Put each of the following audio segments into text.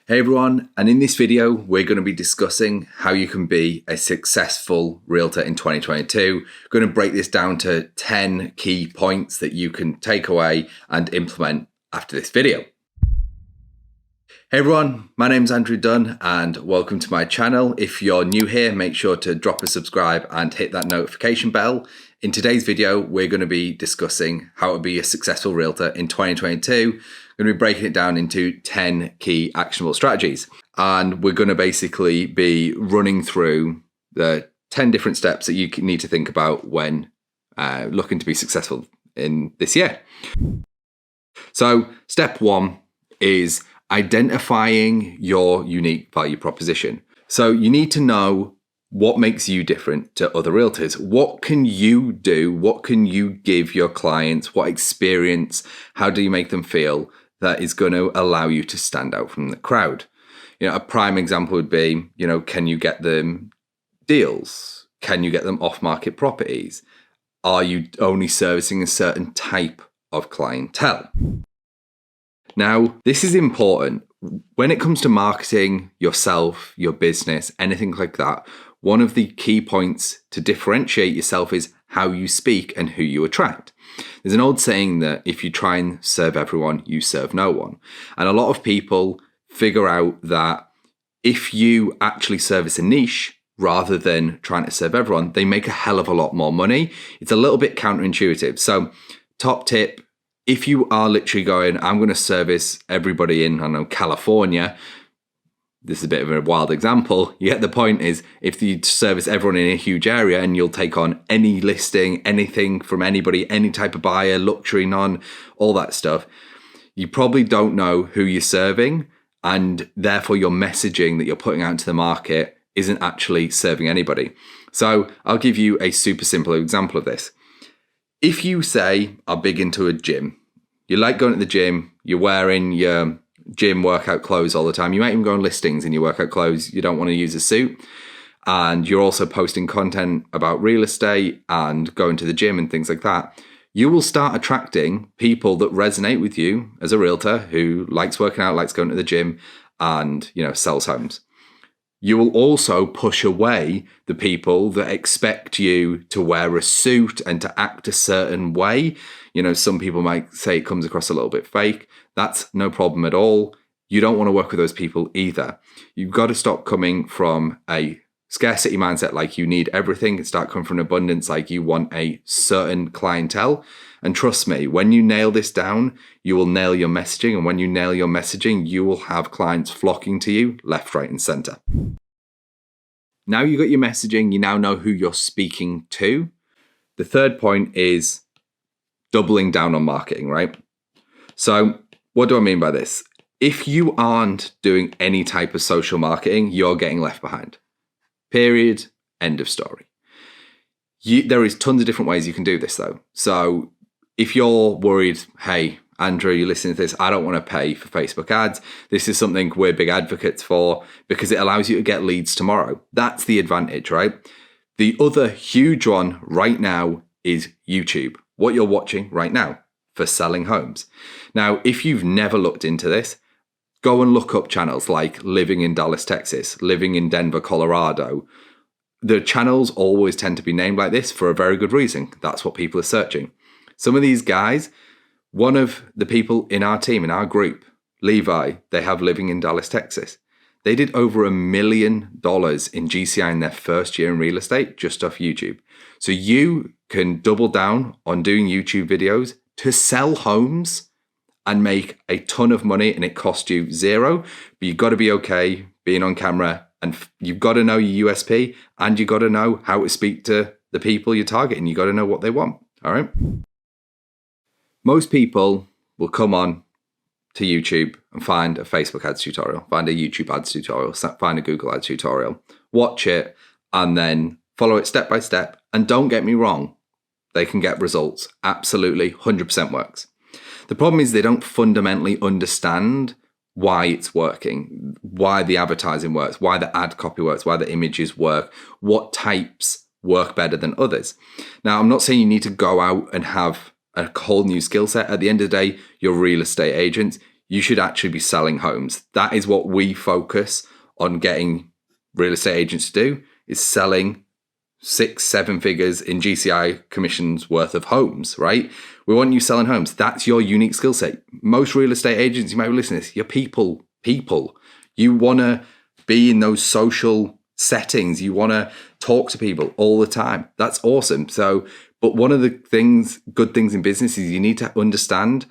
Hey everyone, and in this video, we're going to be discussing how you can be a successful realtor in 2022. We're going to break this down to 10 key points that you can take away and implement after this video. Hey everyone, my name's Andrew Dunn and welcome to my channel. If you're new here, make sure to drop a subscribe and hit that notification bell. In today's video, we're going to be discussing how to be a successful realtor in 2022. We're going to be breaking it down into 10 key actionable strategies. And we're going to basically be running through the 10 different steps that you need to think about when looking to be successful in this year. So step one is identifying your unique value proposition. So you need to know what makes you different to other realtors. What can you do? What can you give your clients? What experience? How do you make them feel that is going to allow you to stand out from the crowd? A prime example would be, can you get them deals? Can you get them off-market properties? Are you only servicing a certain type of clientele? Now, this is important. When it comes to marketing yourself, your business, anything like that, one of the key points to differentiate yourself is how you speak and who you attract. There's an old saying that if you try and serve everyone, you serve no one. And a lot of people figure out that if you actually service a niche rather than trying to serve everyone, they make a hell of a lot more money. It's a little bit counterintuitive. So top tip, if you are literally going, I'm going to service everybody in, California, this is a bit of a wild example, yet the point is if you service everyone in a huge area and you'll take on any listing, anything from anybody, any type of buyer, luxury, non, all that stuff, you probably don't know who you're serving, and therefore your messaging that you're putting out into the market isn't actually serving anybody. So I'll give you a super simple example of this. If you say are big into a gym, you like going to the gym, you're wearing your gym workout clothes all the time. You might even go on listings in your workout clothes. You don't want to use a suit. And you're also posting content about real estate and going to the gym and things like that. You will start attracting people that resonate with you as a realtor who likes working out, likes going to the gym and, sells homes. You will also push away the people that expect you to wear a suit and to act a certain way. Some people might say it comes across a little bit fake. That's no problem at all. You don't want to work with those people either. You've got to stop coming from a scarcity mindset like you need everything and start coming from abundance like you want a certain clientele. And trust me, when you nail this down, you will nail your messaging. And when you nail your messaging, you will have clients flocking to you left, right, and center. Now you've got your messaging, you now know who you're speaking to. The third point is doubling down on marketing, right? So what do I mean by this? If you aren't doing any type of social marketing, you're getting left behind. Period. End of story. There is tons of different ways you can do this though. So if you're worried, hey, Andrew, you're listening to this, I don't want to pay for Facebook ads. This is something we're big advocates for because it allows you to get leads tomorrow. That's the advantage, right? The other huge one right now is YouTube. What you're watching right now for selling homes. Now, if you've never looked into this, go and look up channels like Living in Dallas, Texas, Living in Denver, Colorado. The channels always tend to be named like this for a very good reason. That's what people are searching. Some of these guys, one of the people in our team, in our group, Levi, they have Living in Dallas, Texas. They did over $1 million in GCI in their first year in real estate just off YouTube. So you can double down on doing YouTube videos to sell homes and make a ton of money, and it costs you zero. But you've got to be okay being on camera, and you've got to know your USP, and you've got to know how to speak to the people you're targeting. You've got to know what they want. All right. Most people will come on to YouTube and find a Facebook ads tutorial, find a YouTube ads tutorial, find a Google ads tutorial, watch it, and then follow it step by step. And don't get me wrong, they can get results. Absolutely, 100% works. The problem is they don't fundamentally understand why it's working, why the advertising works, why the ad copy works, why the images work, what types work better than others. Now, I'm not saying you need to go out and have a whole new skill set. At the end of the day, you're real estate agents. you should actually be selling homes. That is what we focus on getting real estate agents to do, is selling 6-7 figures in GCI commissions worth of homes, right? We want you selling homes. That's your unique skill set. Most real estate agents, you might be listening to this, you're people. You want to be in those social settings. You want to talk to people all the time. That's awesome. So, but one of the good things in business is you need to understand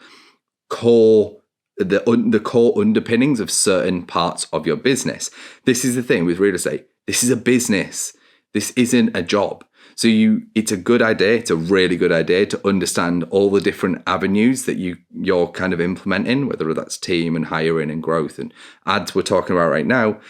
the core underpinnings of certain parts of your business. This is the thing with real estate. This is a business. This isn't a job. So it's a good idea. It's a really good idea to understand all the different avenues that you're kind of implementing, whether that's team and hiring and growth and ads we're talking about right now,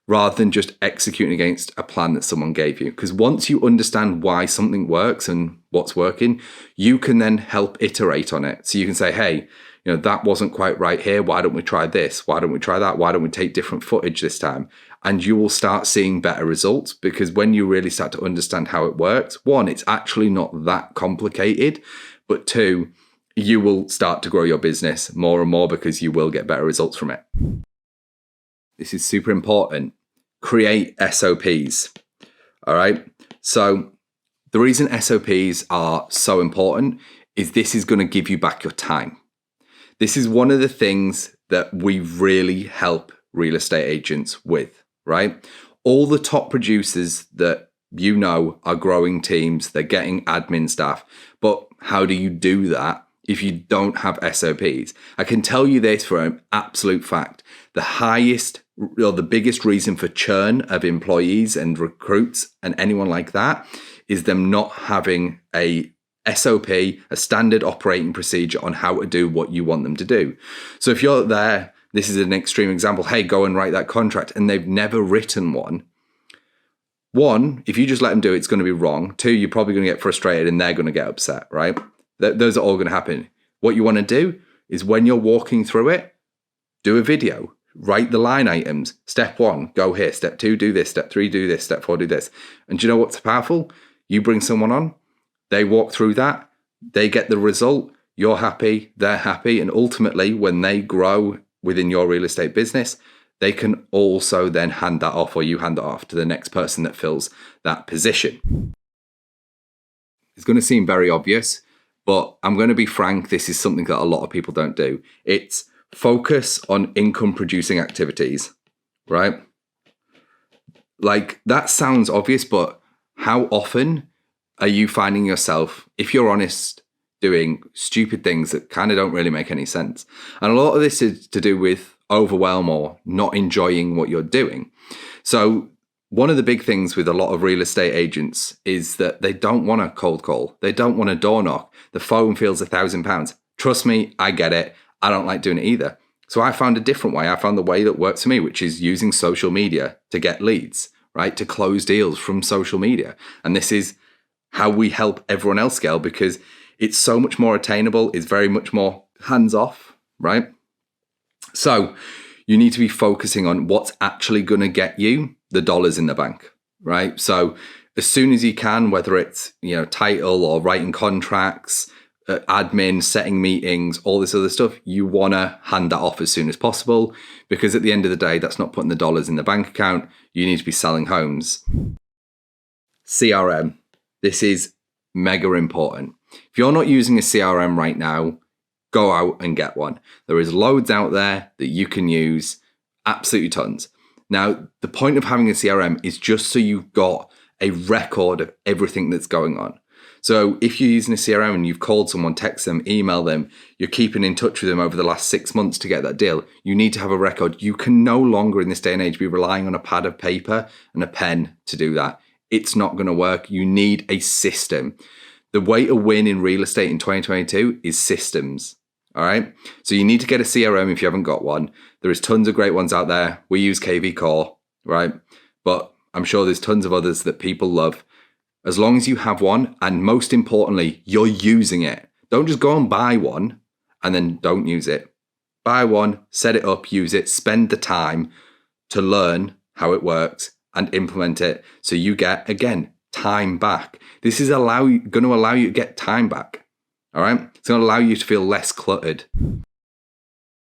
rather than just executing against a plan that someone gave you. Because once you understand why something works and what's working, you can then help iterate on it. So you can say, hey, that wasn't quite right here. Why don't we try this? Why don't we try that? Why don't we take different footage this time? And you will start seeing better results, because when you really start to understand how it works, one, it's actually not that complicated, but two, you will start to grow your business more and more because you will get better results from it. This is super important. Create SOPs. All right. So the reason SOPs are so important is this is going to give you back your time. This is one of the things that we really help real estate agents with, right? All the top producers that are growing teams, they're getting admin staff, but how do you do that if you don't have SOPs? I can tell you this for an absolute fact. The biggest reason for churn of employees and recruits and anyone like that is them not having a SOP, a standard operating procedure on how to do what you want them to do. So if you're there, this is an extreme example, hey, go and write that contract, and they've never written one. One, if you just let them do it, it's going to be wrong. Two, you're probably going to get frustrated and they're going to get upset, right? Those are all going to happen. What you want to do is when you're walking through it, do a video, write the line items. Step 1, go here. Step 2, do this. Step 3, do this. Step 4, do this. And do you know what's powerful? You bring someone on, they walk through that, they get the result, you're happy, they're happy, and ultimately when they grow within your real estate business, they can also then hand that off, or you hand it off to the next person that fills that position. It's going to seem very obvious, but I'm going to be frank, this is something that a lot of people don't do. It's focus on income producing activities, right? Like that sounds obvious, but how often are you finding yourself, if you're honest, doing stupid things that kind of don't really make any sense? And a lot of this is to do with overwhelm or not enjoying what you're doing. So one of the big things with a lot of real estate agents is that they don't want a cold call. They don't want a door knock. The phone feels £1,000. Trust me, I get it. I don't like doing it either. So I found a different way. I found the way that works for me, which is using social media to get leads, right? To close deals from social media. And this is how we help everyone else scale, because it's so much more attainable. It's very much more hands off, right? So you need to be focusing on what's actually going to get you the dollars in the bank, right? So as soon as you can, whether it's, title or writing contracts, admin, setting meetings, all this other stuff, you want to hand that off as soon as possible, because at the end of the day, that's not putting the dollars in the bank account. You need to be selling homes. CRM. This is mega important. If you're not using a CRM right now, go out and get one. There is loads out there that you can use, absolutely tons. Now, the point of having a CRM is just so you've got a record of everything that's going on. So if you're using a CRM and you've called someone, text them, email them, you're keeping in touch with them over the last 6 months to get that deal, you need to have a record. You can no longer in this day and age be relying on a pad of paper and a pen to do that. It's not going to work. You need a system. The way to win in real estate in 2022 is systems. All right. So you need to get a CRM if you haven't got one. There is tons of great ones out there. We use KV Core, right? But I'm sure there's tons of others that people love. As long as you have one, and most importantly, you're using it. Don't just go and buy one and then don't use it. Buy one, set it up, use it, spend the time to learn how it works and implement it, so you get, again, time back. This is going to allow you to get time back. All right? It's going to allow you to feel less cluttered.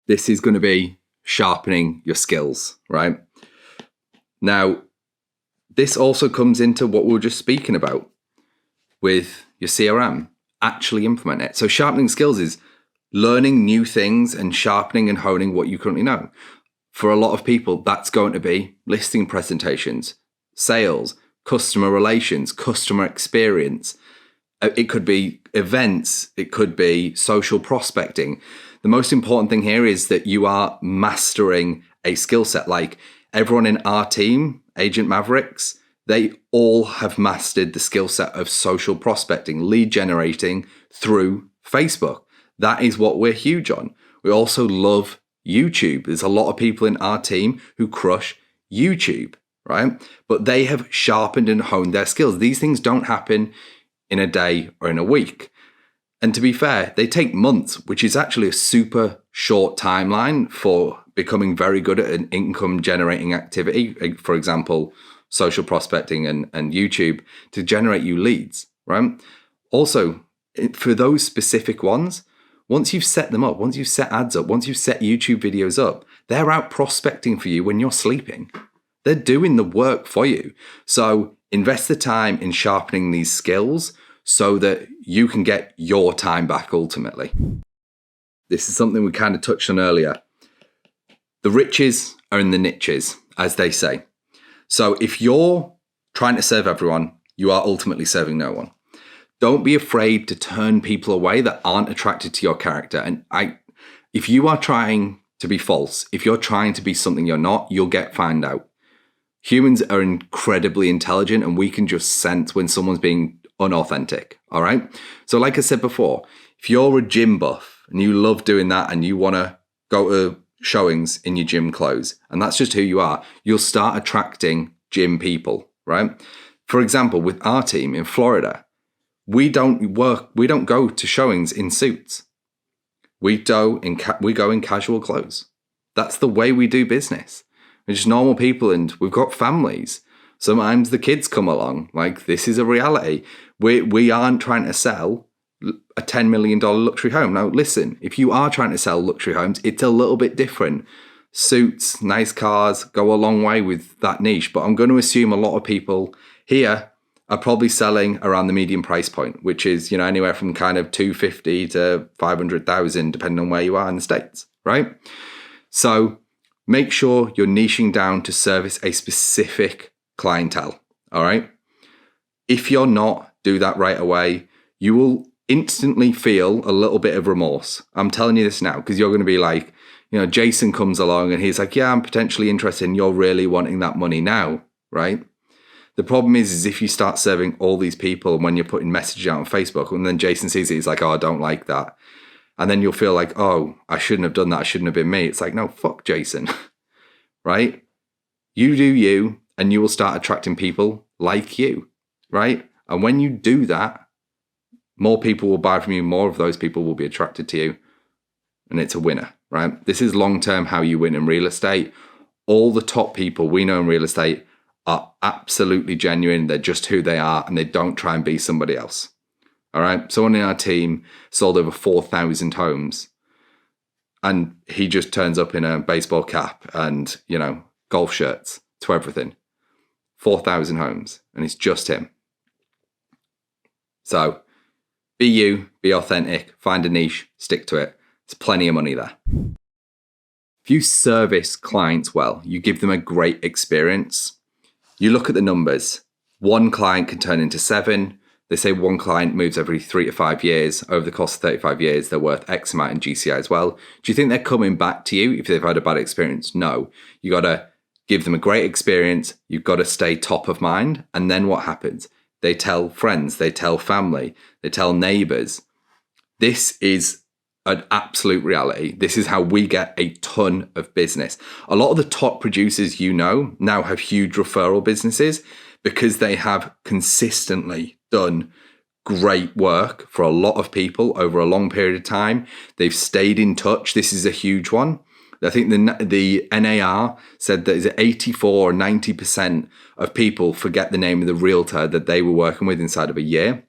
This is going to be sharpening your skills, right? Now, this also comes into what we were just speaking about with your CRM. Actually implement it. So sharpening skills is learning new things and sharpening and honing what you currently know. For a lot of people, that's going to be listing presentations, sales, customer relations, customer experience. It could be events. It could be social prospecting. The most important thing here is that you are mastering a skill set. Like everyone in our team, Agent Mavericks, they all have mastered the skill set of social prospecting, lead generating through Facebook. That is what we're huge on. We also love YouTube. There's a lot of people in our team who crush YouTube, right? But they have sharpened and honed their skills. These things don't happen in a day or in a week. And to be fair, they take months, which is actually a super short timeline for becoming very good at an income generating activity. For example, social prospecting and YouTube to generate you leads, right? Also, for those specific ones, once you've set them up, once you've set ads up, once you've set YouTube videos up, they're out prospecting for you when you're sleeping. They're doing the work for you. So invest the time in sharpening these skills so that you can get your time back ultimately. This is something we kind of touched on earlier. The riches are in the niches, as they say. So if you're trying to serve everyone, you are ultimately serving no one. Don't be afraid to turn people away that aren't attracted to your character. And if you are trying to be false, if you're trying to be something you're not, you'll get found out. Humans are incredibly intelligent and we can just sense when someone's being unauthentic, all right? So like I said before, if you're a gym buff and you love doing that and you want to go to showings in your gym clothes, and that's just who you are, you'll start attracting gym people, right? For example, with our team in Florida, we don't go to showings in suits. We go in casual clothes. That's the way we do business. We're just normal people and we've got families. Sometimes the kids come along. Like, this is a reality. We aren't trying to sell a $10 million luxury home. Now, listen, if you are trying to sell luxury homes, it's a little bit different. Suits, nice cars go a long way with that niche. But I'm going to assume a lot of people here are probably selling around the medium price point, which is, anywhere from kind of $250,000 to $500,000, depending on where you are in the States, right? So make sure you're niching down to service a specific clientele, all right? If you're not, do that right away. You will instantly feel a little bit of remorse. I'm telling you this now because you're going to be like, Jason comes along and he's like, yeah, I'm potentially interested and you're really wanting that money now, right? The problem is if you start serving all these people and when you're putting messages out on Facebook and then Jason sees it, he's like, oh, I don't like that. And then you'll feel like, oh, I shouldn't have done that. I shouldn't have been me. It's like, no, fuck Jason, right? You do you and you will start attracting people like you, right? And when you do that, more people will buy from you. More of those people will be attracted to you. And it's a winner, right? This is long-term how you win in real estate. All the top people we know in real estate are absolutely genuine. They're just who they are and they don't try and be somebody else. All right. Someone in our team sold over 4,000 homes and he just turns up in a baseball cap and, golf shirts to everything. 4,000 homes and it's just him. So be you, be authentic, find a niche, stick to it. There's plenty of money there. If you service clients well, you give them a great experience. You look at the numbers. One client can turn into 7. They say one client moves every 3 to 5 years. Over the course of 35 years, they're worth X amount in GCI as well. Do you think they're coming back to you if they've had a bad experience? No. You got to give them a great experience. You've got to stay top of mind. And then what happens? They tell friends, they tell family, they tell neighbors. This is an absolute reality. This is how we get a ton of business. A lot of the top producers now have huge referral businesses because they have consistently done great work for a lot of people over a long period of time. They've stayed in touch. This is a huge one. I think the NAR said that is 84 or 90% of people forget the name of the realtor that they were working with inside of a year.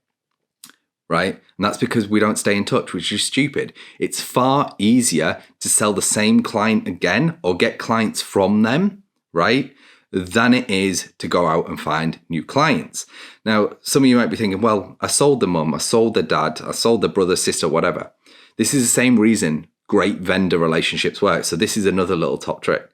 right? And that's because we don't stay in touch, which is stupid. It's far easier to sell the same client again or get clients from them, right, than it is to go out and find new clients. Now, some of you might be thinking, well, I sold the mum, I sold the dad, I sold the brother, sister, whatever. This is the same reason great vendor relationships work. So this is another little top trick.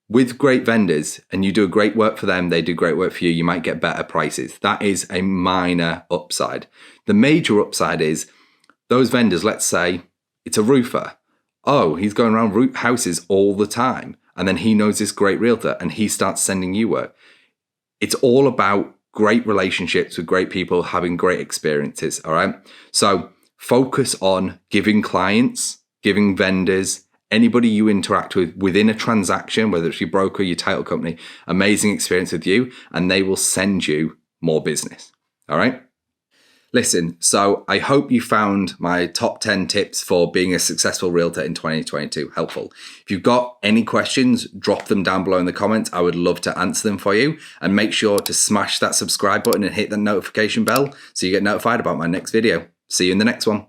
With great vendors, and you do great work for them, they do great work for you, you might get better prices. That is a minor upside. The major upside is those vendors, let's say it's a roofer. Oh, he's going around houses all the time. And then he knows this great realtor and he starts sending you work. It's all about great relationships with great people, having great experiences, all right? So focus on giving clients, giving vendors, anybody you interact with within a transaction, whether it's your broker, your title company, amazing experience with you, and they will send you more business. All right. Listen, so I hope you found my top 10 tips for being a successful realtor in 2022 helpful. If you've got any questions, drop them down below in the comments. I would love to answer them for you. And make sure to smash that subscribe button and hit the notification bell so you get notified about my next video. See you in the next one.